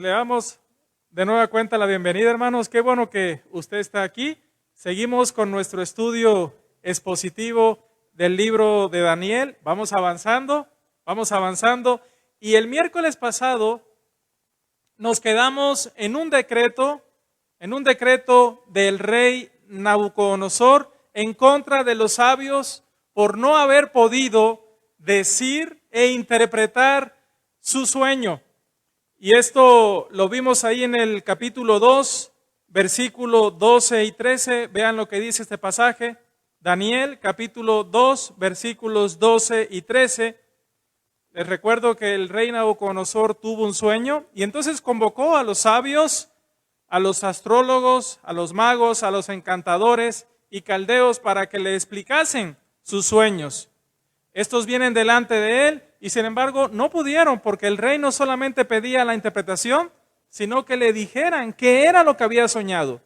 Pues le damos de nueva cuenta la bienvenida, hermanos. Qué bueno que usted está aquí. Seguimos con nuestro estudio expositivo del libro de Daniel. Vamos avanzando. Y el miércoles pasado nos quedamos en un decreto del rey Nabucodonosor en contra de los sabios por no haber podido decir e interpretar su sueño. Y esto lo vimos ahí en el capítulo 2, versículo 12 y 13. Vean lo que dice este pasaje. Daniel, capítulo 2, versículos 12 y 13. Les recuerdo que el rey Nabucodonosor tuvo un sueño y entonces convocó a los sabios, a los astrólogos, a los magos, a los encantadores y caldeos para que le explicasen sus sueños. Estos vienen delante de él y sin embargo no pudieron porque el rey no solamente pedía la interpretación, sino que le dijeran qué era lo que había soñado.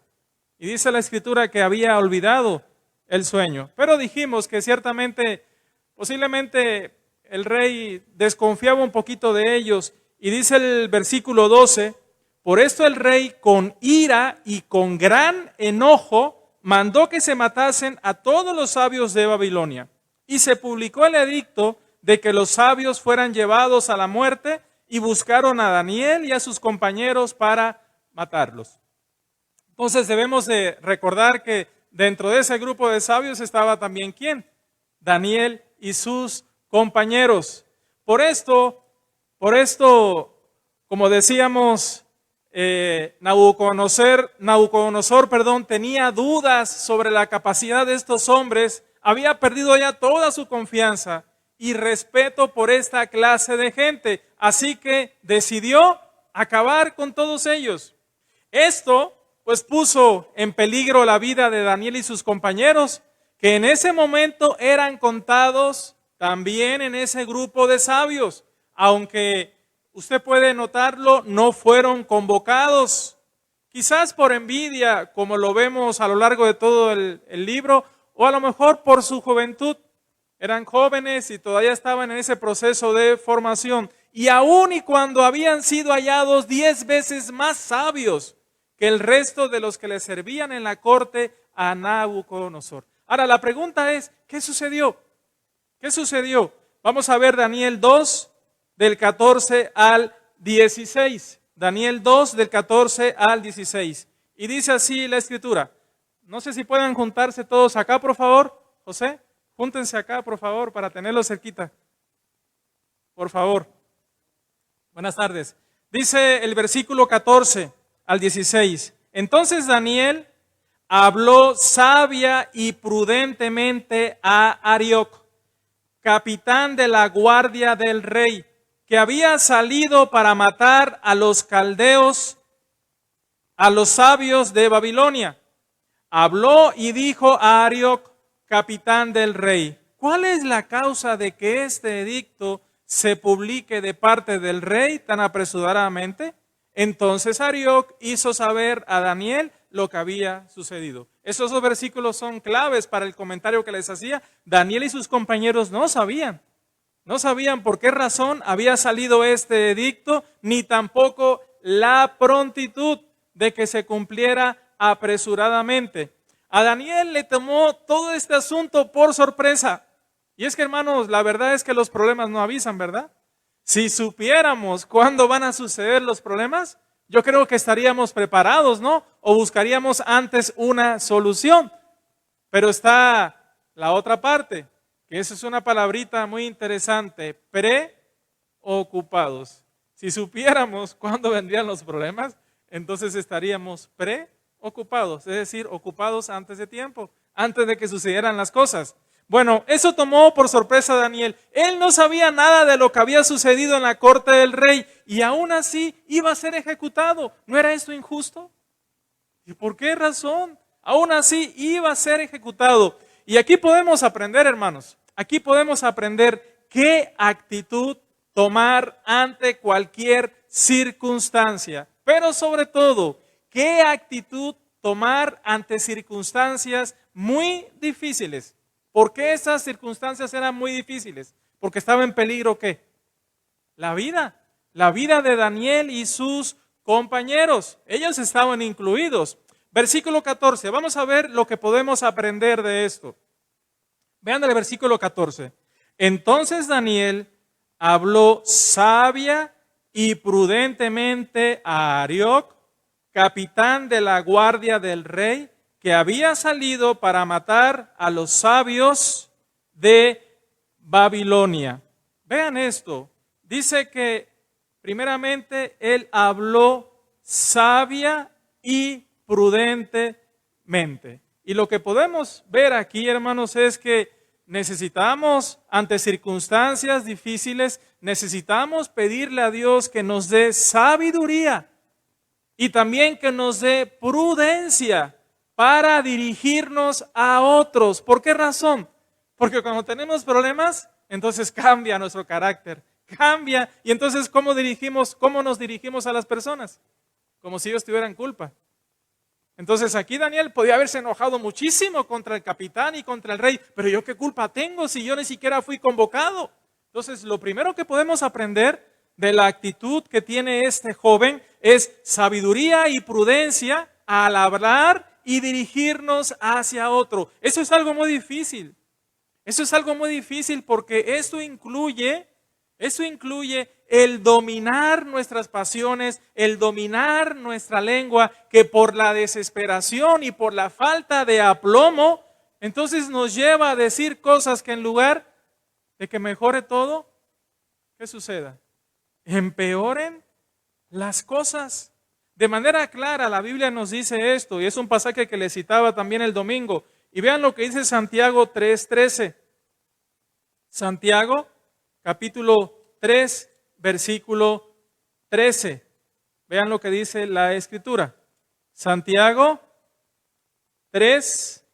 Y dice la escritura que había olvidado el sueño. Pero dijimos que ciertamente, posiblemente el rey desconfiaba un poquito de ellos. Y dice el versículo 12, por esto el rey con ira y con gran enojo mandó que se matasen a todos los sabios de Babilonia. Y se publicó el edicto de que los sabios fueran llevados a la muerte y buscaron a Daniel y a sus compañeros para matarlos. Entonces debemos de recordar que dentro de ese grupo de sabios estaba también ¿quién? Daniel y sus compañeros. Por esto, como decíamos, Nabucodonosor, tenía dudas sobre la capacidad de estos hombres. Había perdido ya toda su confianza y respeto por esta clase de gente. Así que decidió acabar con todos ellos. Esto pues puso en peligro la vida de Daniel y sus compañeros, que en ese momento eran contados también en ese grupo de sabios. Aunque usted puede notarlo, no fueron convocados. Quizás por envidia, como lo vemos a lo largo de todo el libro, o a lo mejor por su juventud. Eran jóvenes y todavía estaban en ese proceso de formación. Y aun y cuando habían sido hallados 10 veces más sabios que el resto de los que le servían en la corte a Nabucodonosor. Ahora la pregunta es, ¿qué sucedió? ¿Qué sucedió? Vamos a ver Daniel 2, del 14 al 16. Daniel 2, del 14 al 16. Y dice así la escritura. No sé si pueden juntarse todos acá, por favor. José, júntense acá, por favor, para tenerlo cerquita. Por favor. Buenas tardes. Dice el versículo 14 al 16. Entonces Daniel habló sabia y prudentemente a Arioc, capitán de la guardia del rey, que había salido para matar a los caldeos, a los sabios de Babilonia. Habló y dijo a Arioc, capitán del rey, ¿cuál es la causa de que este edicto se publique de parte del rey tan apresuradamente? Entonces Arioc hizo saber a Daniel lo que había sucedido. Esos dos versículos son claves para el comentario que les hacía. Daniel y sus compañeros no sabían por qué razón había salido este edicto, ni tampoco la prontitud de que se cumpliera apresuradamente. A Daniel le tomó todo este asunto por sorpresa. Y es que, hermanos, la verdad es que los problemas no avisan, ¿verdad? Si supiéramos cuándo van a suceder los problemas, yo creo que estaríamos preparados, ¿no? O buscaríamos antes una solución. Pero está la otra parte, que esa es una palabrita muy interesante, preocupados. Si supiéramos cuándo vendrían los problemas, entonces estaríamos preocupados, es decir, ocupados antes de tiempo, antes de que sucedieran las cosas. Bueno, eso tomó por sorpresa a Daniel. Él no sabía nada de lo que había sucedido en la corte del rey y aún así iba a ser ejecutado. ¿No era esto injusto? ¿Y por qué razón? Aún así iba a ser ejecutado. Y aquí podemos aprender, hermanos, aquí podemos aprender qué actitud tomar ante cualquier circunstancia. Pero sobre todo, qué actitud tomar ante circunstancias muy difíciles. ¿Por qué esas circunstancias eran muy difíciles? Porque estaba en peligro ¿qué? La vida de Daniel y sus compañeros. Ellos estaban incluidos. Versículo 14, vamos a ver lo que podemos aprender de esto. Vean el versículo 14. Entonces Daniel habló sabia y prudentemente a Arioc, capitán de la guardia del rey, que había salido para matar a los sabios de Babilonia. Vean esto, dice que primeramente él habló sabia y prudentemente. Y lo que podemos ver aquí, hermanos, es que necesitamos, ante circunstancias difíciles, necesitamos pedirle a Dios que nos dé sabiduría y también que nos dé prudencia para dirigirnos a otros. ¿Por qué razón? Porque cuando tenemos problemas, entonces cambia nuestro carácter, cambia. Y entonces, ¿cómo nos dirigimos a las personas? Como si ellos tuvieran culpa. Entonces aquí Daniel podía haberse enojado muchísimo contra el capitán y contra el rey, pero yo qué culpa tengo si yo ni siquiera fui convocado. Entonces lo primero que podemos aprender de la actitud que tiene este joven es sabiduría y prudencia al hablar y dirigirnos hacia otro. Eso es algo muy difícil. Eso es algo muy difícil porque eso incluye el dominar nuestras pasiones, el dominar nuestra lengua, que por la desesperación y por la falta de aplomo, entonces nos lleva a decir cosas que en lugar de que mejore todo, ¿qué suceda? Empeoren las cosas. De manera clara, la Biblia nos dice esto, y es un pasaje que le citaba también el domingo. Y vean lo que dice Santiago 3:13. Santiago, capítulo 3, versículo 13. Vean lo que dice la Escritura. Santiago 3,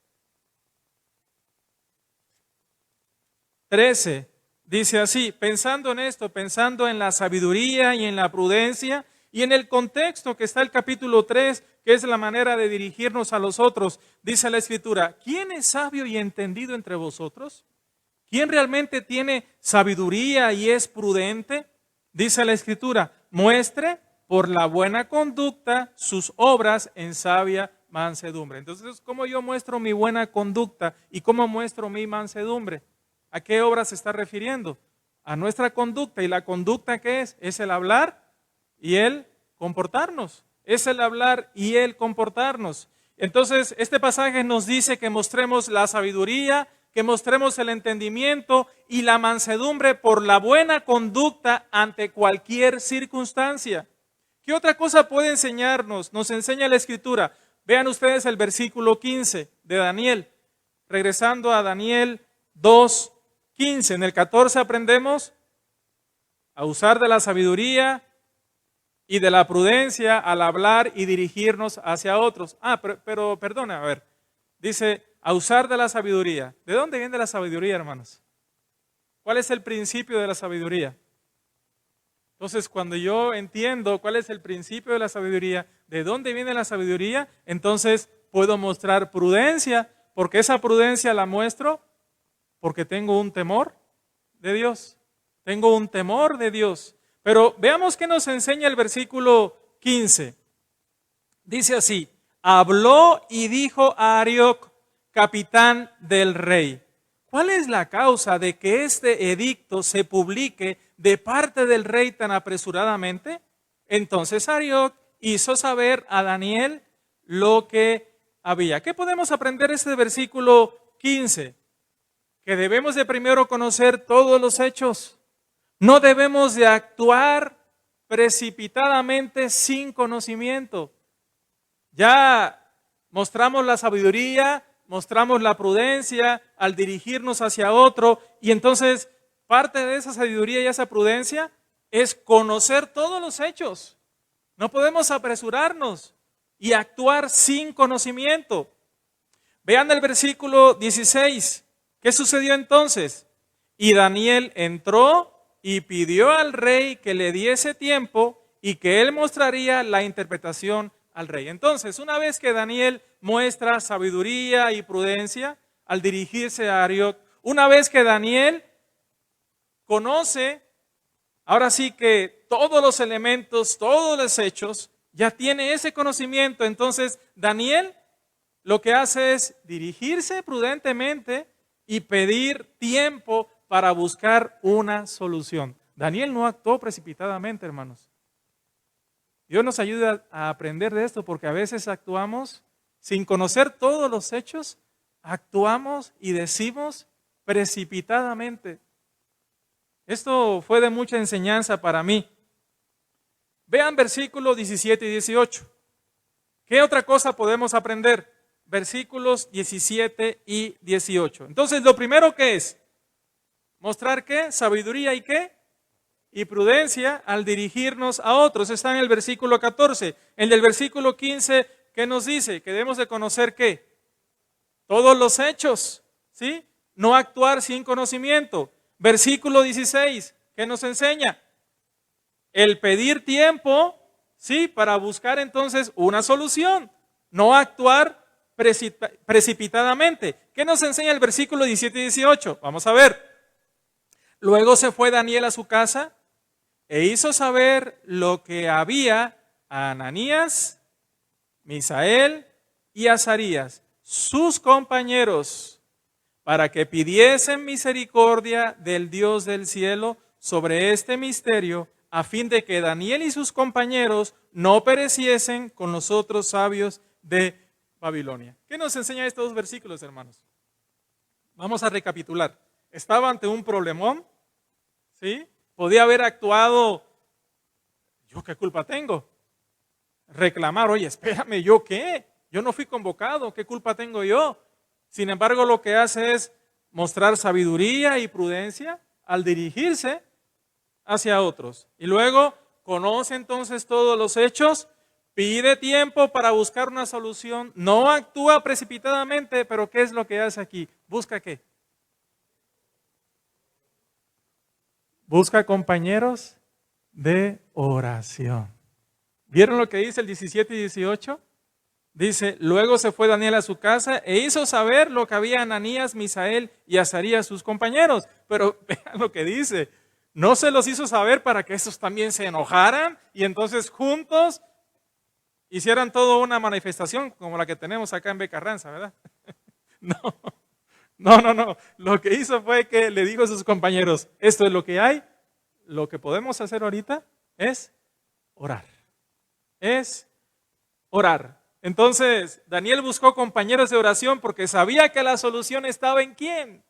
13. Dice así, pensando en esto, pensando en la sabiduría y en la prudencia, y en el contexto que está el capítulo 3, que es la manera de dirigirnos a los otros, dice la Escritura, ¿quién es sabio y entendido entre vosotros? ¿Quién realmente tiene sabiduría y es prudente? Dice la Escritura, muestre por la buena conducta sus obras en sabia mansedumbre. Entonces, ¿cómo yo muestro mi buena conducta y cómo muestro mi mansedumbre? ¿A qué obra se está refiriendo? A nuestra conducta. ¿Y la conducta qué es? Es el hablar y el comportarnos. Es el hablar y el comportarnos. Entonces, este pasaje nos dice que mostremos la sabiduría, que mostremos el entendimiento y la mansedumbre por la buena conducta ante cualquier circunstancia. ¿Qué otra cosa puede enseñarnos? Nos enseña la Escritura. Vean ustedes el versículo 15 de Daniel. Regresando a Daniel 2:15. En el 14 aprendemos a usar de la sabiduría y de la prudencia al hablar y dirigirnos hacia otros. Pero perdona, a ver. Dice, a usar de la sabiduría. ¿De dónde viene la sabiduría, hermanos? ¿Cuál es el principio de la sabiduría? Entonces, cuando yo entiendo cuál es el principio de la sabiduría, de dónde viene la sabiduría, entonces puedo mostrar prudencia, porque esa prudencia la muestro porque tengo un temor de Dios. Tengo un temor de Dios. Pero veamos qué nos enseña el versículo 15. Dice así, habló y dijo a Arioc, capitán del rey. ¿Cuál es la causa de que este edicto se publique de parte del rey tan apresuradamente? Entonces Arioc hizo saber a Daniel lo que había. ¿Qué podemos aprender de este versículo 15? Que debemos de primero conocer todos los hechos. No debemos de actuar precipitadamente sin conocimiento. Ya mostramos la sabiduría, mostramos la prudencia al dirigirnos hacia otro, y entonces parte de esa sabiduría y esa prudencia es conocer todos los hechos. No podemos apresurarnos y actuar sin conocimiento. Vean el versículo 16. ¿Qué sucedió entonces? Y Daniel entró y pidió al rey que le diese tiempo y que él mostraría la interpretación al rey. Entonces, una vez que Daniel muestra sabiduría y prudencia al dirigirse a Arioc, una vez que Daniel conoce, ahora sí que todos los elementos, todos los hechos, ya tiene ese conocimiento. Entonces, Daniel lo que hace es dirigirse prudentemente y pedir tiempo para buscar una solución. Daniel no actuó precipitadamente, hermanos. Dios nos ayuda a aprender de esto porque a veces actuamos sin conocer todos los hechos, actuamos y decimos precipitadamente. Esto fue de mucha enseñanza para mí. Vean versículos 17 y 18. ¿Qué otra cosa podemos aprender? Versículos 17 y 18. Entonces, lo primero que es mostrar ¿qué? Sabiduría y ¿qué? Y prudencia al dirigirnos a otros. Está en el versículo 14. En el versículo 15, ¿qué nos dice? Que debemos de conocer ¿qué? Todos los hechos, ¿sí? No actuar sin conocimiento. Versículo 16, ¿qué nos enseña? El pedir tiempo, ¿sí? Para buscar entonces una solución. No actuar precipitadamente. ¿Qué nos enseña el versículo 17 y 18? Vamos a ver. Luego se fue Daniel a su casa e hizo saber lo que había a Ananías, Misael y Azarías, sus compañeros, para que pidiesen misericordia del Dios del cielo sobre este misterio, a fin de que Daniel y sus compañeros no pereciesen con los otros sabios de Babilonia. ¿Qué nos enseñan estos dos versículos, hermanos? Vamos a recapitular. Estaba ante un problemón, ¿sí? Podía haber actuado, ¿yo qué culpa tengo? Reclamar, oye, espérame, ¿yo qué? Yo no fui convocado, ¿qué culpa tengo yo? Sin embargo, lo que hace es mostrar sabiduría y prudencia al dirigirse hacia otros. Y luego conoce entonces todos los hechos, pide tiempo para buscar una solución, no actúa precipitadamente, pero ¿qué es lo que hace aquí? ¿Busca qué? Busca compañeros de oración. ¿Vieron lo que dice el 17 y 18? Dice, luego se fue Daniel a su casa e hizo saber lo que había Ananías, Misael y Azarías, sus compañeros. Pero vean lo que dice, no se los hizo saber para que estos también se enojaran y entonces juntos hicieran toda una manifestación como la que tenemos acá en Becarranza, ¿verdad? No. Lo que hizo fue que le dijo a sus compañeros, esto es lo que hay, lo que podemos hacer ahorita es orar. Es orar. Entonces, Daniel buscó compañeros de oración porque sabía que la solución estaba en ¿quién?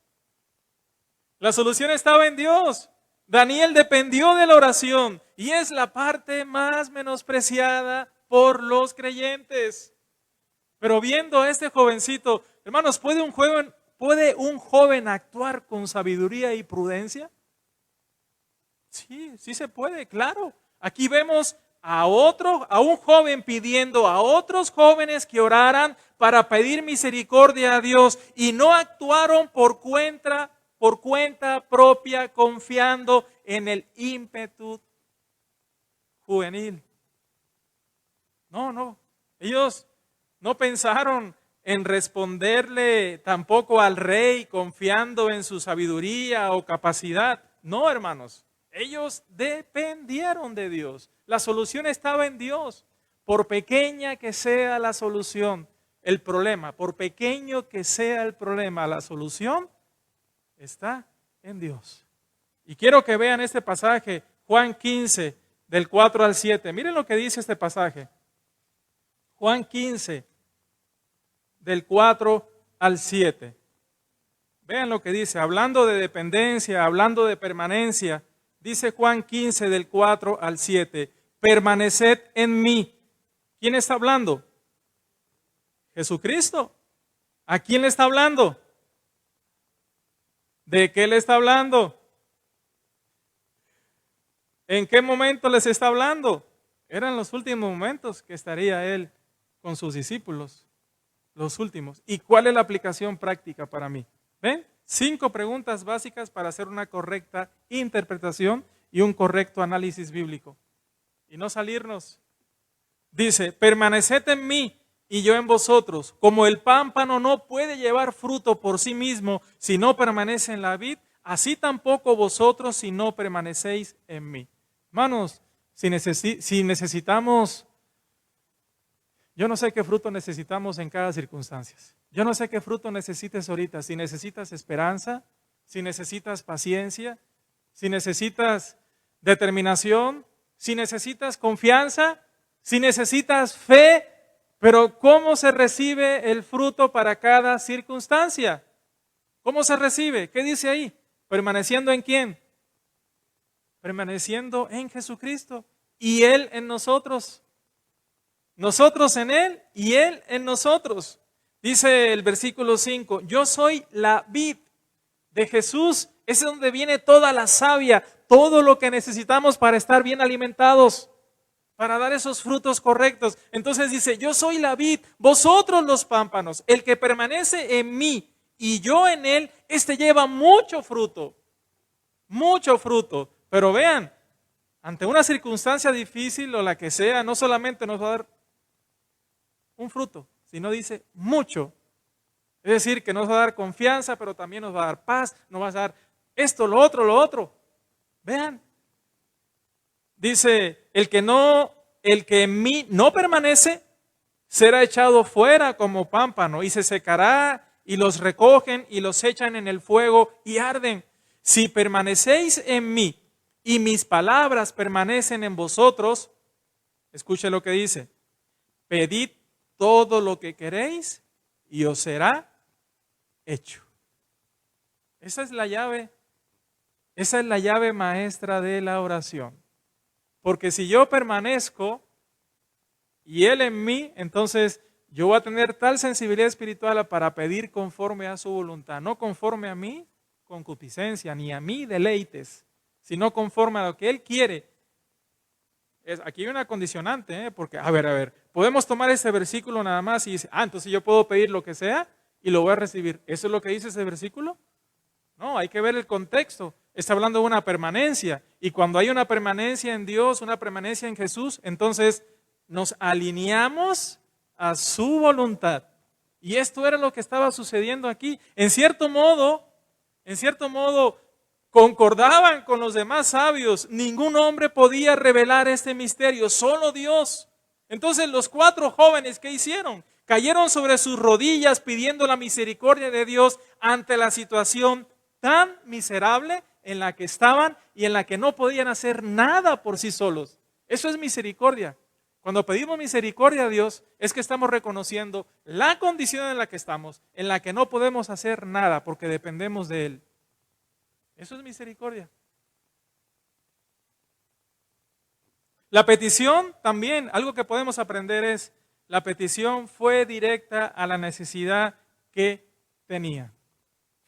La solución estaba en Dios. Daniel dependió de la oración y es la parte más menospreciada por los creyentes. Pero viendo a este jovencito, hermanos, ¿puede un joven actuar con sabiduría y prudencia? Sí, sí se puede, claro. Aquí vemos a un joven pidiendo a otros jóvenes que oraran para pedir misericordia a Dios y no actuaron por cuenta propia, confiando en el ímpetu juvenil. No, ellos no pensaron en responderle tampoco al rey confiando en su sabiduría o capacidad. No, hermanos, ellos dependieron de Dios. La solución estaba en Dios. Por pequeña que sea la solución, el problema, por pequeño que sea el problema, la solución está en Dios. Y quiero que vean este pasaje, Juan 15, del 4 al 7. Miren lo que dice este pasaje. Juan 15, del 4 al 7. Vean lo que dice, hablando de dependencia, hablando de permanencia. Dice Juan 15, del 4 al 7. Permaneced en mí. ¿Quién está hablando? Jesucristo. ¿A quién le está hablando? ¿De qué le está hablando? ¿En qué momento les está hablando? Eran los últimos momentos que estaría él con sus discípulos. Los últimos. ¿Y cuál es la aplicación práctica para mí? ¿Ven? 5 preguntas básicas para hacer una correcta interpretación y un correcto análisis bíblico. Y no salirnos. Dice, permaneced en mí y yo en vosotros. Como el pámpano no puede llevar fruto por sí mismo si no permanece en la vid, así tampoco vosotros si no permanecéis en mí. Hermanos, si necesitamos Yo no sé qué fruto necesitamos en cada circunstancia. Yo no sé qué fruto necesites ahorita. Si necesitas esperanza, si necesitas paciencia, si necesitas determinación, si necesitas confianza, si necesitas fe, pero ¿cómo se recibe el fruto para cada circunstancia? ¿Cómo se recibe? ¿Qué dice ahí? ¿Permaneciendo en quién? Permaneciendo en Jesucristo y Él en nosotros. Nosotros en Él y Él en nosotros. Dice el versículo 5, yo soy la vid de Jesús. Es donde viene toda la savia, todo lo que necesitamos para estar bien alimentados, para dar esos frutos correctos. Entonces dice, yo soy la vid, vosotros los pámpanos. El que permanece en mí y yo en él, este lleva mucho fruto. Mucho fruto. Pero vean, ante una circunstancia difícil o la que sea, no solamente nos va a dar un fruto, sino dice mucho. Es decir, que nos va a dar confianza, pero también nos va a dar paz, nos va a dar esto, lo otro, lo otro. Vean. Dice, el que en mí no permanece, será echado fuera como pámpano y se secará y los recogen y los echan en el fuego y arden. Si permanecéis en mí y mis palabras permanecen en vosotros, escuche lo que dice, pedid todo lo que queréis y os será hecho. Esa es la llave maestra de la oración. Porque si yo permanezco y Él en mí, entonces yo voy a tener tal sensibilidad espiritual para pedir conforme a su voluntad, no conforme a mí concupiscencia, ni a mí deleites, sino conforme a lo que Él quiere. Aquí hay una condicionante, porque, a ver, podemos tomar ese versículo nada más y decir, entonces yo puedo pedir lo que sea y lo voy a recibir. ¿Eso es lo que dice ese versículo? No, hay que ver el contexto. Está hablando de una permanencia. Y cuando hay una permanencia en Dios, una permanencia en Jesús, entonces nos alineamos a su voluntad. Y esto era lo que estaba sucediendo aquí. En cierto modo, concordaban con los demás sabios. Ningún hombre podía revelar este misterio, solo Dios. Entonces los 4 jóvenes, ¿qué hicieron? Cayeron sobre sus rodillas pidiendo la misericordia de Dios ante la situación tan miserable en la que estaban y en la que no podían hacer nada por sí solos. Eso es misericordia. Cuando pedimos misericordia a Dios es que estamos reconociendo la condición en la que estamos, en la que no podemos hacer nada porque dependemos de Él. Eso es misericordia. La petición también, algo que podemos aprender es, la petición fue directa a la necesidad que tenía.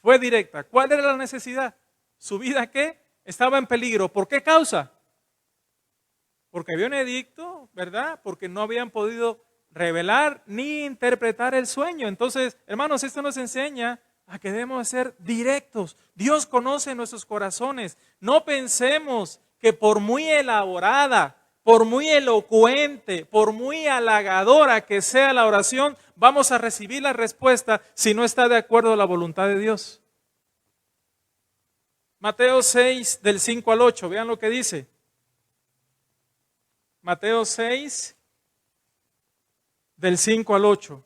Fue directa. ¿Cuál era la necesidad? ¿Su vida qué? Estaba en peligro. ¿Por qué causa? Porque había un edicto, ¿verdad? Porque no habían podido revelar ni interpretar el sueño. Entonces, hermanos, esto nos enseña a que debemos ser directos. Dios conoce nuestros corazones. No pensemos que por muy elaborada, por muy elocuente, por muy halagadora que sea la oración, vamos a recibir la respuesta si no está de acuerdo a la voluntad de Dios. Mateo 6, del 5 al 8, vean lo que dice. Mateo 6, del 5 al 8.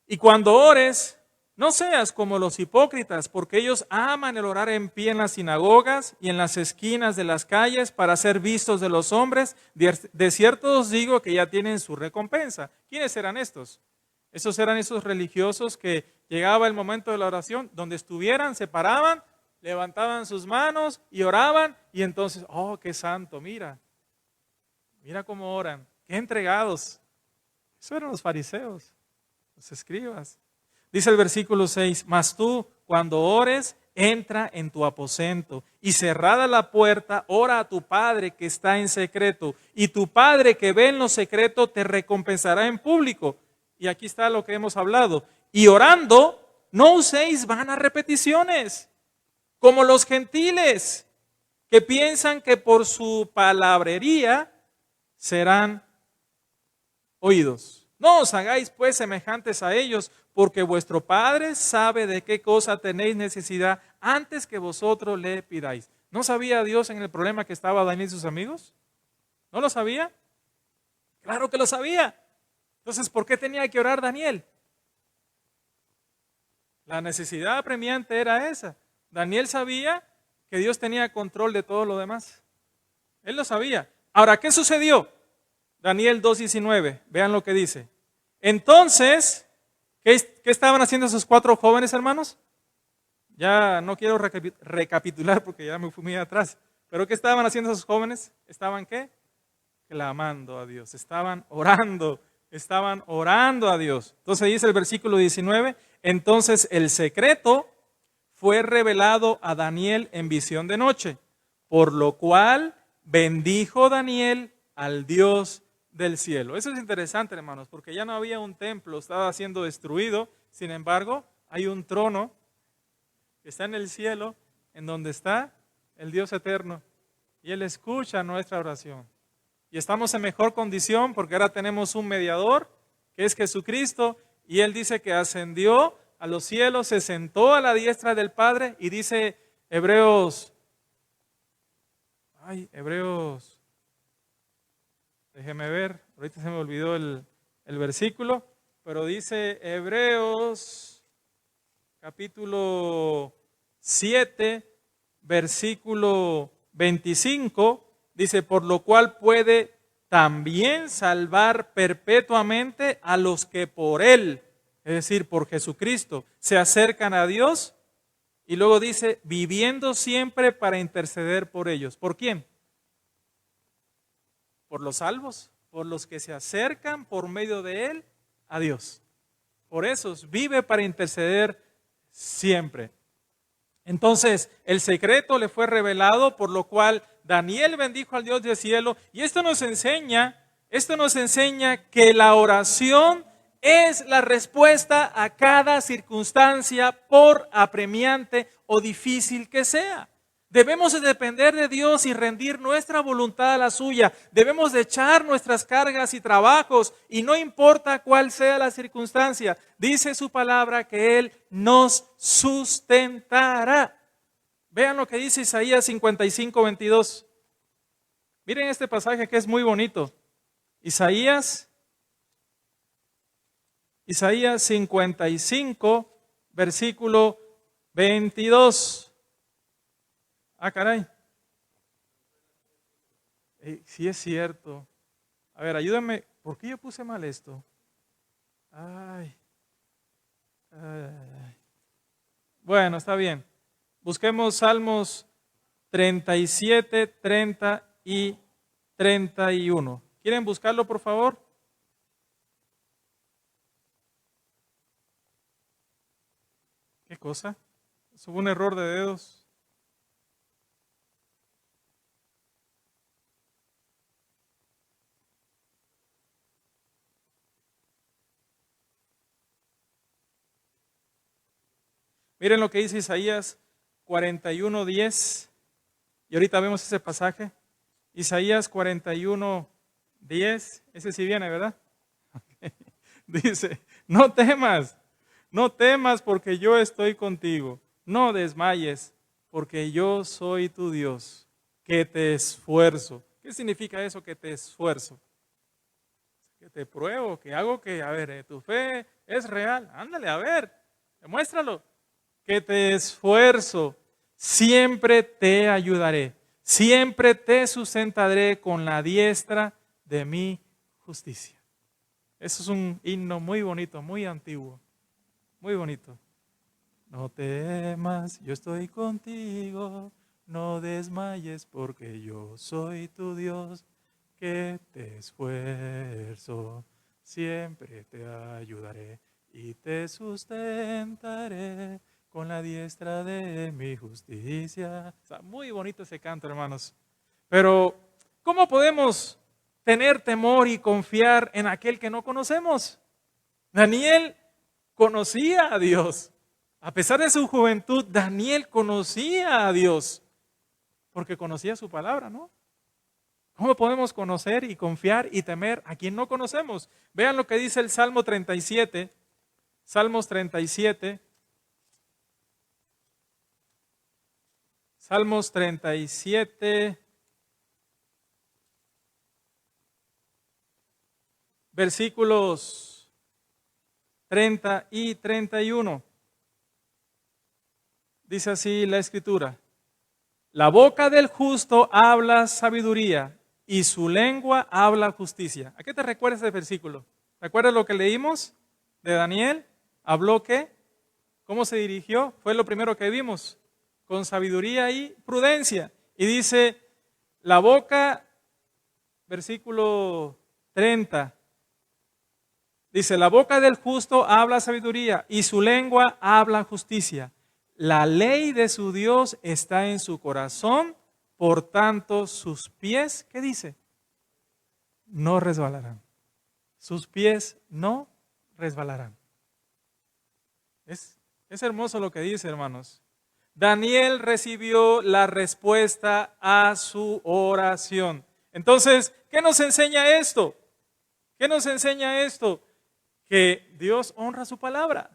Y cuando ores, no seas como los hipócritas, porque ellos aman el orar en pie en las sinagogas y en las esquinas de las calles para ser vistos de los hombres. De cierto os digo que ya tienen su recompensa. ¿Quiénes eran estos? Estos eran esos religiosos que llegaba el momento de la oración, donde estuvieran, se paraban, levantaban sus manos y oraban, y entonces, qué santo, mira cómo oran, qué entregados. Eso eran los fariseos, los escribas. Dice el versículo 6, mas tú, cuando ores, entra en tu aposento y cerrada la puerta, ora a tu Padre que está en secreto, y tu Padre que ve en lo secreto te recompensará en público. Y aquí está lo que hemos hablado. Y orando, no uséis vanas repeticiones, como los gentiles, que piensan que por su palabrería serán oídos. No os hagáis pues semejantes a ellos, porque vuestro Padre sabe de qué cosa tenéis necesidad antes que vosotros le pidáis. ¿No sabía Dios en el problema que estaba Daniel y sus amigos? ¿No lo sabía? Claro que lo sabía. Entonces, ¿por qué tenía que orar Daniel? La necesidad apremiante era esa. Daniel sabía que Dios tenía control de todo lo demás. Él lo sabía. Ahora, ¿qué sucedió? Daniel 2:19, vean lo que dice. Entonces, ¿qué estaban haciendo esos 4 jóvenes hermanos? Ya no quiero recapitular porque ya me fui muy atrás. Pero ¿qué estaban haciendo esos jóvenes? ¿Estaban qué? Clamando a Dios. Estaban orando a Dios. Entonces dice el versículo 19, entonces el secreto fue revelado a Daniel en visión de noche, por lo cual bendijo Daniel al Dios del cielo. Eso es interesante, hermanos, porque ya no había un templo, estaba siendo destruido. Sin embargo, hay un trono que está en el cielo, en donde está el Dios eterno, y Él escucha nuestra oración. Y estamos en mejor condición porque ahora tenemos un mediador, que es Jesucristo, y Él dice que ascendió a los cielos, se sentó a la diestra del Padre, y dice Hebreos, déjeme ver, ahorita se me olvidó el versículo, pero dice Hebreos capítulo 7, versículo 25, dice, por lo cual puede también salvar perpetuamente a los que por Él, es decir, por Jesucristo, se acercan a Dios. Y luego dice, viviendo siempre para interceder por ellos. ¿Por quién? Por los salvos, por los que se acercan por medio de Él a Dios. Por esos vive para interceder siempre. Entonces, el secreto le fue revelado, por lo cual Daniel bendijo al Dios del cielo. Y esto nos enseña que la oración es la respuesta a cada circunstancia, por apremiante o difícil que sea. Debemos de depender de Dios y rendir nuestra voluntad a la suya. Debemos de echar nuestras cargas y trabajos, y no importa cuál sea la circunstancia. Dice su palabra que Él nos sustentará. Vean lo que dice Isaías 55:22. Miren este pasaje que es muy bonito. Isaías 55, versículo 22. Ah, caray. Sí es cierto. A ver, ayúdame. ¿Por qué yo puse mal esto? Ay. Bueno, está bien. Busquemos Salmos 37, 30 y 31. ¿Quieren buscarlo, por favor? ¿Qué cosa? Hubo un error de dedos. Miren lo que dice Isaías 41:10. Y ahorita vemos ese pasaje. Isaías 41:10. Ese sí viene, ¿verdad? Dice, no temas porque yo estoy contigo. No desmayes porque yo soy tu Dios, que te esfuerzo. ¿Qué significa eso, que te esfuerzo? Que te pruebo, que hago que, a ver, tu fe es real. Ándale, a ver, demuéstralo. Que te esfuerzo, siempre te ayudaré, siempre te sustentaré con la diestra de mi justicia. Eso es un himno muy bonito, muy antiguo, muy bonito. No temas, yo estoy contigo, no desmayes porque yo soy tu Dios, que te esfuerzo, siempre te ayudaré y te sustentaré con la diestra de mi justicia. O sea, muy bonito ese canto, hermanos. Pero, ¿cómo podemos tener temor y confiar en aquel que no conocemos? Daniel conocía a Dios. A pesar de su juventud, Daniel conocía a Dios, porque conocía su palabra, ¿no? ¿Cómo podemos conocer y confiar y temer a quien no conocemos? Vean lo que dice el Salmo 37. Salmos 37. Salmos 37, versículos 30 y 31. Dice así la Escritura: la boca del justo habla sabiduría y su lengua habla justicia. ¿A qué te recuerda ese versículo? ¿Recuerdas lo que leímos de Daniel? ¿Habló qué? ¿Cómo se dirigió? Fue lo primero que vimos, con sabiduría y prudencia. Y dice, la boca, versículo 30, dice, la boca del justo habla sabiduría y su lengua habla justicia. La ley de su Dios está en su corazón, por tanto sus pies, ¿qué dice? No resbalarán. Sus pies no resbalarán. Es hermoso lo que dice, hermanos. Daniel recibió la respuesta a su oración. Entonces, ¿qué nos enseña esto? ¿Qué nos enseña esto? Que Dios honra su palabra.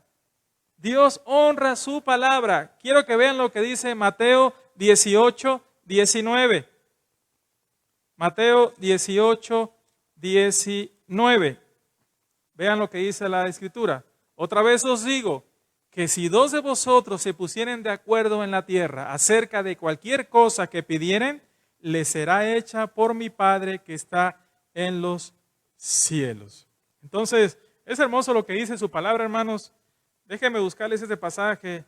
Dios honra su palabra. Quiero que vean lo que dice Mateo 18, 19. Mateo 18, 19. Vean lo que dice la Escritura. Otra vez os digo que si dos de vosotros se pusieren de acuerdo en la tierra acerca de cualquier cosa que pidieren, les será hecha por mi Padre que está en los cielos. Entonces, es hermoso lo que dice su palabra, hermanos. Déjenme buscarles ese pasaje.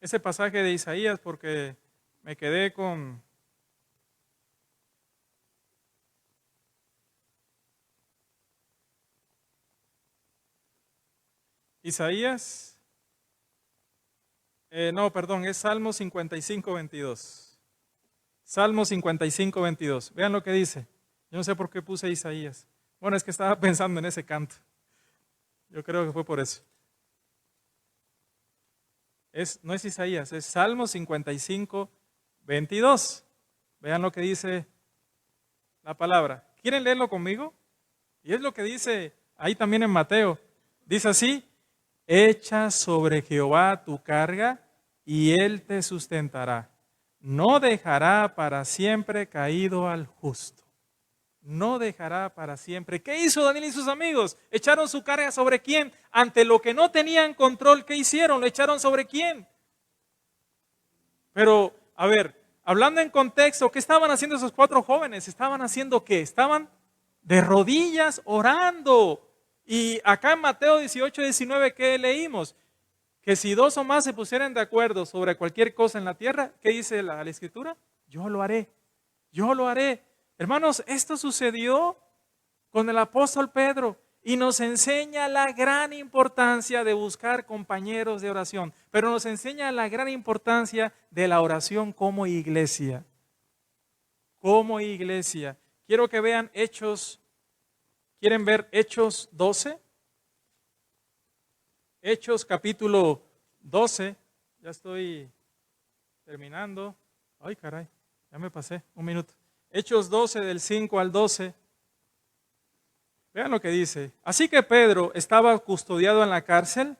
Ese pasaje de Isaías, porque me quedé con Isaías. Es Salmo 55, 22. Salmo 55, 22. Vean lo que dice. Yo no sé por qué puse Isaías. Bueno, es que estaba pensando en ese canto. Yo creo que fue por eso. No es Isaías, es Salmo 55, 22. Vean lo que dice la palabra. ¿Quieren leerlo conmigo? Y es lo que dice ahí también en Mateo. Dice así: echa sobre Jehová tu carga y él te sustentará. No dejará para siempre caído al justo. No dejará para siempre. ¿Qué hizo Daniel y sus amigos? ¿Echaron su carga sobre quién? Ante lo que no tenían control, ¿qué hicieron? ¿Lo echaron sobre quién? Pero, a ver, hablando en contexto, ¿qué estaban haciendo esos 4 jóvenes? ¿Estaban haciendo qué? Estaban de rodillas orando. Y acá en Mateo 18, 19, ¿qué leímos? Que si 2 o más se pusieran de acuerdo sobre cualquier cosa en la tierra, ¿qué dice la Escritura? Yo lo haré, yo lo haré. Hermanos, esto sucedió con el apóstol Pedro y nos enseña la gran importancia de buscar compañeros de oración, pero nos enseña la gran importancia de la oración como iglesia. Como iglesia. Quiero que vean Hechos. ¿Quieren ver Hechos 12? Hechos capítulo 12, ya estoy terminando. Ay, caray, ya me pasé un minuto. Hechos 12 del 5 al 12. Vean lo que dice. Así que Pedro estaba custodiado en la cárcel.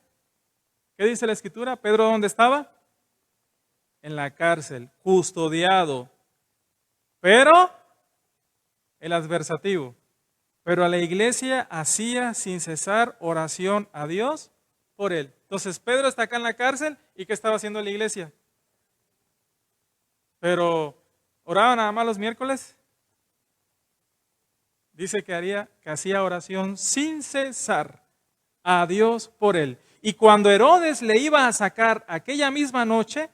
¿Qué dice la Escritura? ¿Pedro dónde estaba? En la cárcel, custodiado. Pero, el adversativo. Pero a la iglesia hacía sin cesar oración a Dios por él. Entonces Pedro está acá en la cárcel y ¿qué estaba haciendo la iglesia? Pero ¿oraba nada más los miércoles? Dice que hacía oración sin cesar a Dios por él. Y cuando Herodes le iba a sacar aquella misma noche,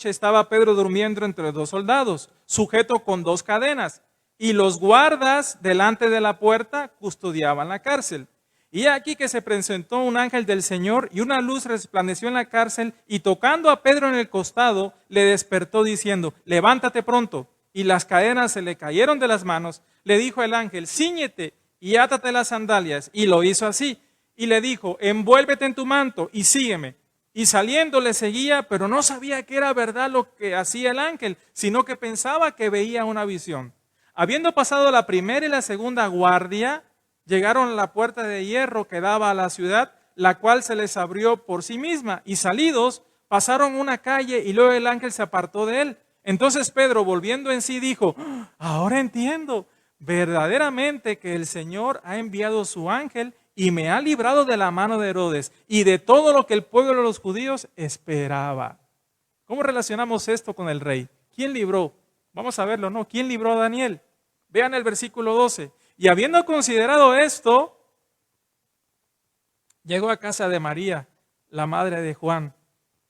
estaba Pedro durmiendo entre 2 soldados, sujeto con 2 cadenas, y los guardas delante de la puerta custodiaban la cárcel. Y aquí que se presentó un ángel del Señor y una luz resplandeció en la cárcel y tocando a Pedro en el costado, le despertó diciendo, levántate pronto. Y las cadenas se le cayeron de las manos. Le dijo el ángel, cíñete y átate las sandalias. Y lo hizo así. Y le dijo, envuélvete en tu manto y sígueme. Y saliendo le seguía, pero no sabía que era verdad lo que hacía el ángel, sino que pensaba que veía una visión. Habiendo pasado la primera y la segunda guardia, llegaron a la puerta de hierro que daba a la ciudad, la cual se les abrió por sí misma, y salidos pasaron una calle y luego el ángel se apartó de él. Entonces Pedro, volviendo en sí, dijo, ahora entiendo verdaderamente que el Señor ha enviado su ángel y me ha librado de la mano de Herodes y de todo lo que el pueblo de los judíos esperaba. ¿Cómo relacionamos esto con el rey? ¿Quién libró? Vamos a verlo, ¿no? ¿Quién libró a Daniel? Vean el versículo 12. Y habiendo considerado esto, llegó a casa de María, la madre de Juan,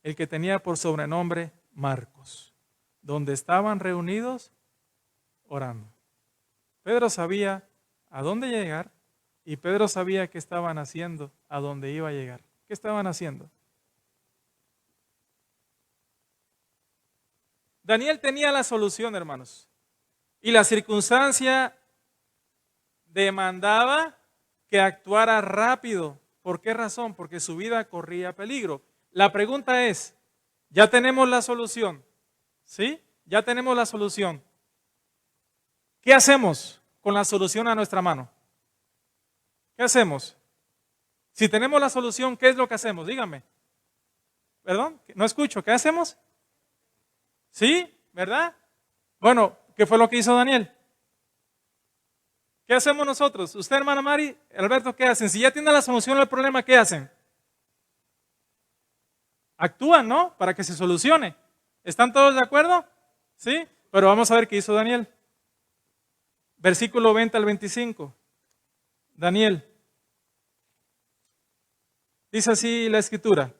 el que tenía por sobrenombre Marcos, donde estaban reunidos orando. Pedro sabía a dónde llegar y Pedro sabía qué estaban haciendo, a dónde iba a llegar. ¿Qué estaban haciendo? Daniel tenía la solución, hermanos, y la circunstancia demandaba que actuara rápido. ¿Por qué razón? Porque su vida corría peligro. La pregunta es, ¿ya tenemos la solución? ¿Sí? Ya tenemos la solución. ¿Qué hacemos con la solución a nuestra mano? ¿Qué hacemos? Si tenemos la solución, ¿qué es lo que hacemos? Dígame. ¿Perdón? No escucho. ¿Qué hacemos? ¿Sí? ¿Verdad? Bueno, ¿qué fue lo que hizo Daniel? ¿Qué hacemos nosotros? Usted, hermana Mari, Alberto, ¿qué hacen? Si ya tienen la solución al problema, ¿qué hacen? Actúan, ¿no? Para que se solucione. ¿Están todos de acuerdo? ¿Sí? Pero vamos a ver qué hizo Daniel. Versículo 20 al 25. Daniel. Dice así la escritura.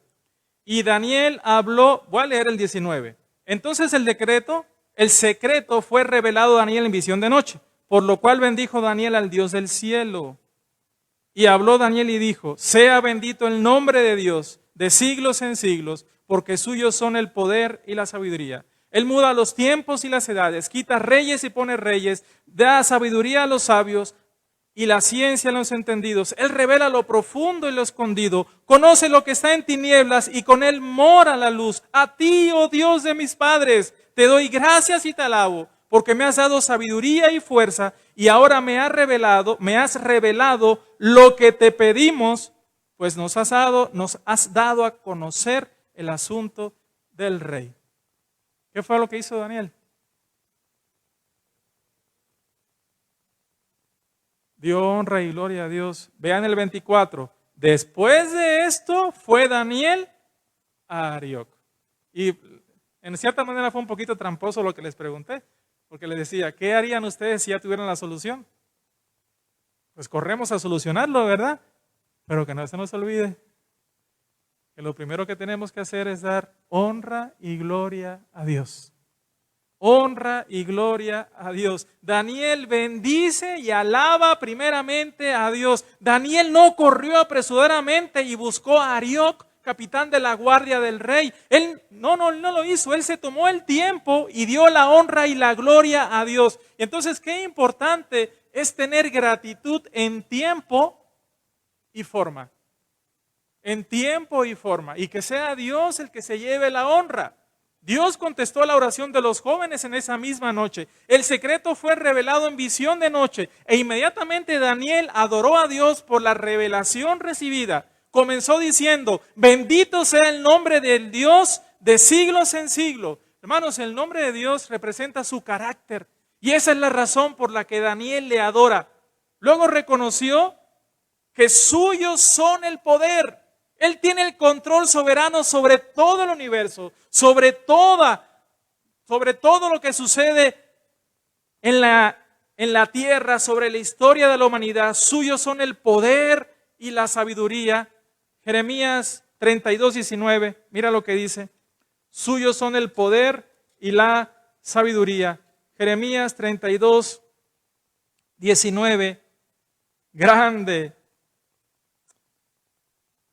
Y Daniel habló, voy a leer el 19. Entonces el secreto fue revelado a Daniel en visión de noche, por lo cual bendijo Daniel al Dios del cielo. Y habló Daniel y dijo, sea bendito el nombre de Dios de siglos en siglos, porque suyos son el poder y la sabiduría. Él muda los tiempos y las edades, quita reyes y pone reyes, da sabiduría a los sabios y la ciencia a los entendidos. Él revela lo profundo y lo escondido, conoce lo que está en tinieblas y con él mora la luz. A ti, oh Dios de mis padres, te doy gracias y te alabo, porque me has dado sabiduría y fuerza y ahora me has revelado lo que te pedimos, pues nos has dado a conocer el asunto del rey. ¿Qué fue lo que hizo Daniel? Dio honra y gloria a Dios. Vean el 24. Después de esto fue Daniel a Arioc. Y en cierta manera fue un poquito tramposo lo que les pregunté, porque les decía, ¿qué harían ustedes si ya tuvieran la solución? Pues corremos a solucionarlo, ¿verdad? Pero que no se nos olvide que lo primero que tenemos que hacer es dar honra y gloria a Dios. Honra y gloria a Dios. Daniel bendice y alaba primeramente a Dios. Daniel no corrió apresuradamente y buscó a Arioc, capitán de la guardia del rey. Él no lo hizo. Él se tomó el tiempo y dio la honra y la gloria a Dios. Y entonces, qué importante es tener gratitud en tiempo y forma. En tiempo y forma. Y que sea Dios el que se lleve la honra. Dios contestó la oración de los jóvenes en esa misma noche. El secreto fue revelado en visión de noche e inmediatamente Daniel adoró a Dios por la revelación recibida. Comenzó diciendo, bendito sea el nombre del Dios de siglos en siglos. Hermanos, el nombre de Dios representa su carácter y esa es la razón por la que Daniel le adora. Luego reconoció que suyos son el poder. Él tiene el control soberano sobre todo el universo, sobre todo lo que sucede en la tierra, sobre la historia de la humanidad. Suyos son el poder y la sabiduría. Jeremías 32:19, mira lo que dice. Suyos son el poder y la sabiduría. Jeremías 32:19, grande.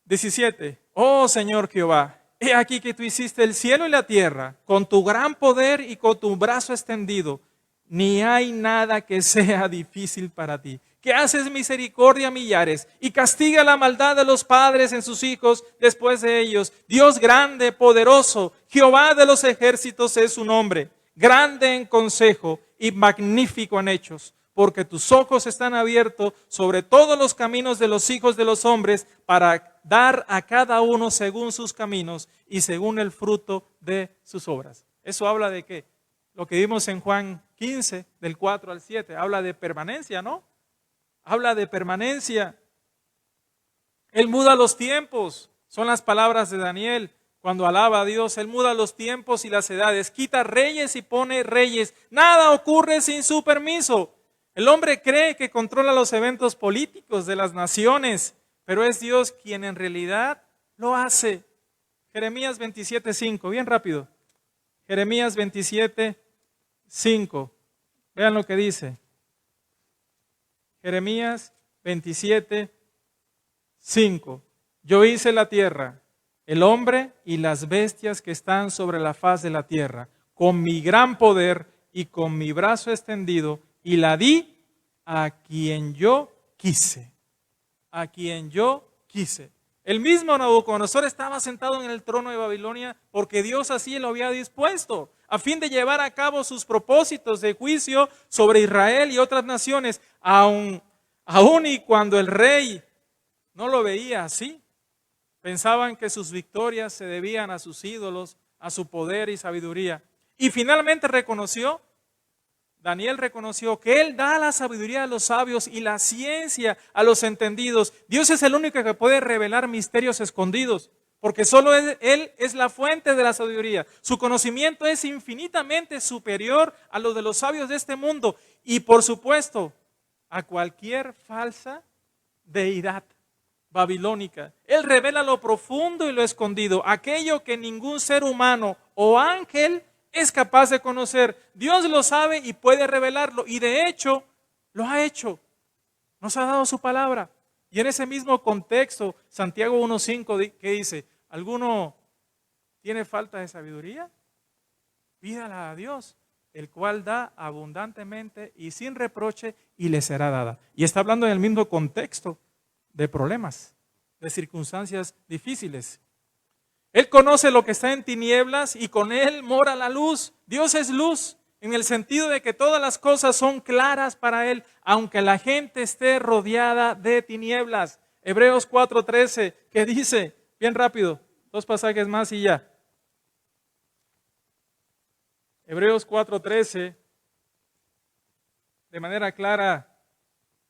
17. Oh Señor Jehová, he aquí que tú hiciste el cielo y la tierra con tu gran poder y con tu brazo extendido. Ni hay nada que sea difícil para ti. Que haces misericordia a millares y castiga la maldad de los padres en sus hijos después de ellos. Dios grande, poderoso, Jehová de los ejércitos es su nombre. Grande en consejo y magnífico en hechos. porque tus ojos están abiertos sobre todos los caminos de los hijos de los hombres para dar a cada uno según sus caminos y según el fruto de sus obras. Eso habla de qué? Lo que vimos en Juan 15, del 4 al 7, habla de permanencia, ¿no? Habla de permanencia. Él muda los tiempos, son las palabras de Daniel. Cuando alaba a Dios, Él muda los tiempos y las edades, quita reyes y pone reyes. Nada ocurre sin su permiso. El hombre cree que controla los eventos políticos de las naciones, pero es Dios quien en realidad lo hace. Jeremías 27:5, bien rápido. Jeremías 27:5. Vean lo que dice. Jeremías 27:5. Yo hice la tierra, el hombre y las bestias que están sobre la faz de la tierra, con mi gran poder y con mi brazo extendido, y la di a quien yo quise. A quien yo quise. El mismo Nabucodonosor estaba sentado en el trono de Babilonia porque Dios así lo había dispuesto, a fin de llevar a cabo sus propósitos de juicio sobre Israel y otras naciones, aun y cuando el rey no lo veía así. Pensaban que sus victorias se debían a sus ídolos, a su poder y sabiduría. Y finalmente Daniel reconoció que Él da la sabiduría a los sabios y la ciencia a los entendidos. Dios es el único que puede revelar misterios escondidos, porque solo Él es la fuente de la sabiduría. Su conocimiento es infinitamente superior a lo de los sabios de este mundo y, por supuesto, a cualquier falsa deidad babilónica. Él revela lo profundo y lo escondido, aquello que ningún ser humano o ángel es capaz de conocer. Dios lo sabe y puede revelarlo, y de hecho lo ha hecho. Nos ha dado su palabra. Y en ese mismo contexto, Santiago 1:5, ¿qué dice? ¿Alguno tiene falta de sabiduría? Pídala a Dios, el cual da abundantemente y sin reproche, y le será dada. Y está hablando en el mismo contexto de problemas, de circunstancias difíciles. Él conoce lo que está en tinieblas y con Él mora la luz. Dios es luz en el sentido de que todas las cosas son claras para Él, aunque la gente esté rodeada de tinieblas. Hebreos 4:13, ¿qué dice? Bien rápido, 2 pasajes más y ya. Hebreos 4:13, de manera clara,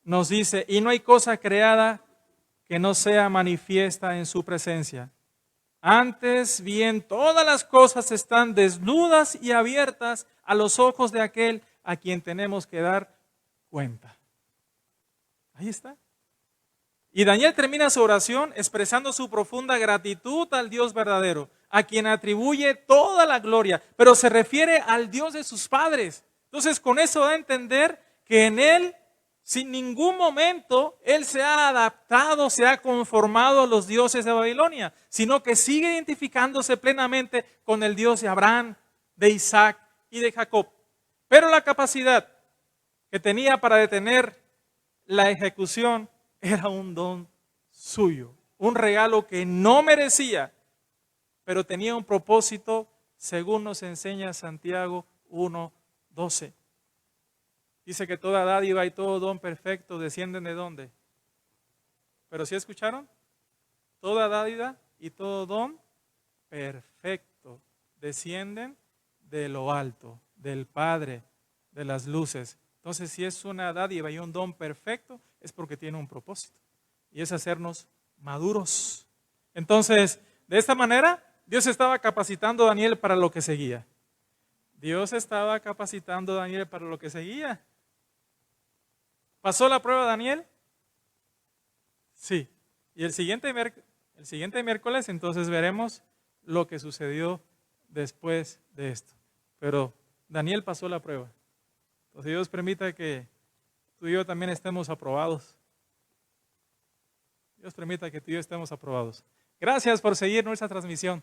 nos dice, y no hay cosa creada que no sea manifiesta en su presencia. Antes bien, todas las cosas están desnudas y abiertas a los ojos de aquel a quien tenemos que dar cuenta. Ahí está. Y Daniel termina su oración expresando su profunda gratitud al Dios verdadero, a quien atribuye toda la gloria, pero se refiere al Dios de sus padres. Entonces, con eso da a entender que en Él, sin ningún momento, Él se ha adaptado, se ha conformado a los dioses de Babilonia, sino que sigue identificándose plenamente con el Dios de Abraham, de Isaac y de Jacob. Pero la capacidad que tenía para detener la ejecución era un don suyo, un regalo que no merecía, pero tenía un propósito, según nos enseña Santiago 1:12. Dice que toda dádiva y todo don perfecto descienden ¿de dónde? ¿Pero sí escucharon? Toda dádiva y todo don perfecto descienden de lo alto, del Padre de las luces. Entonces, si es una dádiva y un don perfecto, es porque tiene un propósito, y es hacernos maduros. Entonces, de esta manera, Dios estaba capacitando a Daniel para lo que seguía. Dios estaba capacitando a Daniel para lo que seguía. ¿Pasó la prueba Daniel? Sí. Y el siguiente miércoles entonces veremos lo que sucedió después de esto. Pero Daniel pasó la prueba. Entonces Dios permita que tú y yo también estemos aprobados. Dios permita que tú y yo estemos aprobados. Gracias por seguir nuestra transmisión.